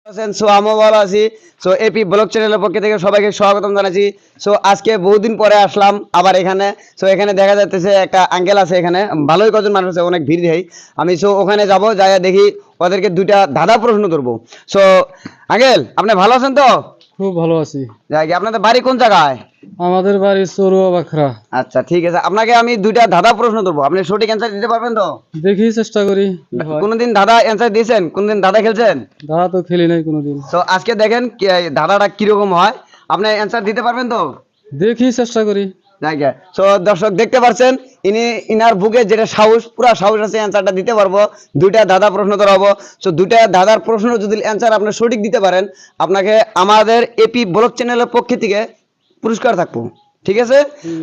So আমি ভালো আছি। সো এপি ব্লগ চ্যানেলের পক্ষ থেকে সবাইকে স্বাগতম জানাচ্ছি। সো আজকে বহুদিন পরে আসলাম আবার এখানে। সো এখানে দেখা যাচ্ছে একটা আঙ্কেল আছে, এখানে ভালোই কজন মানুষ আছে, অনেক ভিড় হয়। আমি সো ওখানে যাব, যাই দেখি ওদেরকে দুইটা ধাঁধা প্রশ্ন করবো। সো আঙ্কেল, আপনি ভালো আছেন তো? খুব ভালো আছি। যাই আপনাদের বাড়ি কোন জায়গায়? আমাদের বাড়ি চড়ুয়া বাখরা। আচ্ছা ঠিক আছে, আপনাকে আমি দুইটা ধাঁধা প্রশ্ন করবো, আপনি সঠিক অ্যান্সার দিতে পারবেন তো? দেখি চেষ্টা করি কি হয়। কোনদিন ধাঁধা অ্যান্সার দিয়েছেন? কোনদিন ধাঁধা খেলছেন? দাদা তো খেলি নাই কোনোদিন। তো আজকে দেখেন ধাঁধাটা কিরকম হয়, আপনি অ্যান্সার দিতে পারবেন তো? দেখি চেষ্টা করি। জায়গা সো দর্শক দেখতে পাচ্ছেন, ইনার বুকে যেটা সাহস, পুরা সাহস আছে, অ্যান্সারটা দিতে পারবো। দুইটা ধাঁধা প্রশ্ন ধরাবো। সো দুইটা ধাঁধার প্রশ্ন যদি অ্যান্সার আপনি সঠিক দিতে পারেন, আপনাকে আমাদের এপি ব্লগ চ্যানেলের পক্ষ থেকে পুরস্কার থাকবো। ঠিক আছে?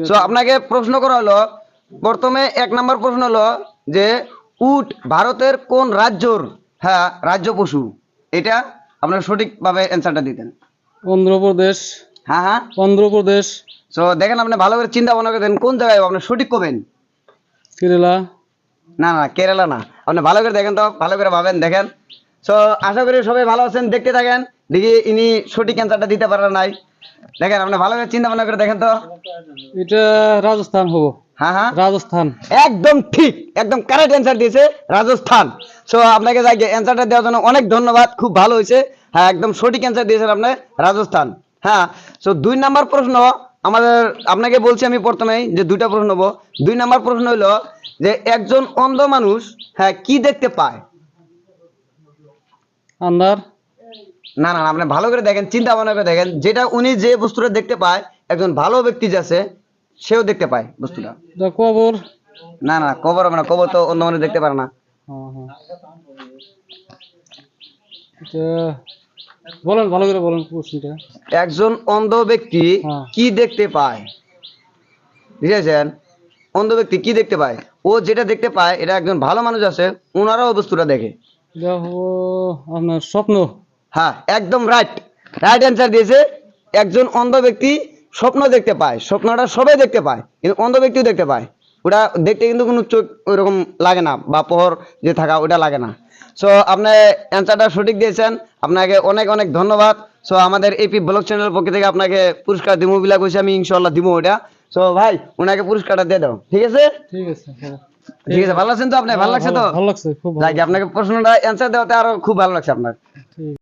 সো আপনাকে প্রশ্ন করা হলো, প্রথমে 1 নম্বর প্রশ্ন হলো যে উট ভারতের কোন রাজ্যর রাজ্য পশু? এটা আপনার সঠিকভাবে অ্যান্সারটা দিতেন। অন্ধ্রপ্রদেশ। হ্যাঁ। অন্ধ্রপ্রদেশ। সো দেখেন, আপনি ভালো করে চিন্তা ভাবনা করে দেন কোন জায়গায় আপনি সঠিক করবেন। কেরালা। না, কেরালা না। আপনি ভালো করে দেখেন তো, ভালো করে ভাবেন, দেখেন। সো আশা করি সবাই ভালো আছেন, দেখতে থাকেন, দেখি ইনি সঠিক অ্যান্সারটা দিতে পারেন নাই। দেখেন, আপনি ভালো করে চিন্তা ভাবনা করে দেখেন তো। এটা রাজস্থান হবো। হ্যাঁ, রাজস্থান। একদম ঠিক, একদম কারেক্ট অ্যান্সার দিয়েছে, রাজস্থান। সো আপনাকে যাই অ্যান্সারটা দেওয়ার জন্য অনেক ধন্যবাদ, খুব ভালো হয়েছে। হ্যাঁ, একদম সঠিক অ্যান্সার দিয়েছেন আপনি, রাজস্থান। হ্যাঁ। সো 2 নাম্বার প্রশ্ন আমাদের, আপনাকে বলছি আমি প্রথমেই যে দুইটা প্রশ্ন নেবো। 2 নাম্বার প্রশ্ন হলো যে একজন অন্ধ মানুষ কি দেখতে পায়? আন্দার। না, আপনি ভালো করে দেখেন, চিন্তা ভাবনা করে দেখেন, যেটা উনি যে বস্তুটা দেখতে পায়, একজন ভালো ব্যক্তি যে আছে সেও দেখতে পায় বস্তুটা। কবর। না, কবর হবে না, কবর তো অন্ধ মানুষ দেখতে পারে না। হ্যাঁ। এটা বলেন, ভালো করে বলেন কোশ্চেনটা। একজন অন্ধ ব্যক্তি কি দেখতে পায়? বুঝেছেন? অন্ধ ব্যক্তি কি দেখতে পায়? ও যেটা দেখতে পায়, এটা একজন ভালো মানুষ আছে, ওনারাও বস্তুটা দেখে। দেখো, আপনার স্বপ্ন। হ্যাঁ, একদম রাইট অ্যান্সার দিয়েছে। একজন অন্ধ ব্যক্তি স্বপ্ন দেখতে পায়, স্বপ্নটা সবাই দেখতে পায়, কিন্তু অন্ধ ব্যক্তিও দেখতে পায়। ওটা দেখতে কিন্তু কোনো চোখ ওইরকম লাগে না, বা পহর যে থাকা ওটা লাগে না। সো আপনি অ্যান্সারটা সঠিক দিয়েছেন, আপনাকে অনেক অনেক ধন্যবাদ। সো আমাদের এপি ব্লগ চ্যানেলের পক্ষ থেকে আপনাকে পুরস্কার দিব বিলা কইছি, আমি ইনশাল্লাহ দিব ওটা। সো ভাই, ওনাকে পুরস্কারটা দিয়ে দাও। ঠিক আছে? ঠিক আছে। ঠিক আছে, ভালো আছেন তো আপনি? ভালো লাগছে তো? ভালো লাগছে, খুব ভালো। আপনাকে প্রশ্নটা অ্যান্সার দেওয়াতে আরো খুব ভালো লাগছে আপনার। ঠিক।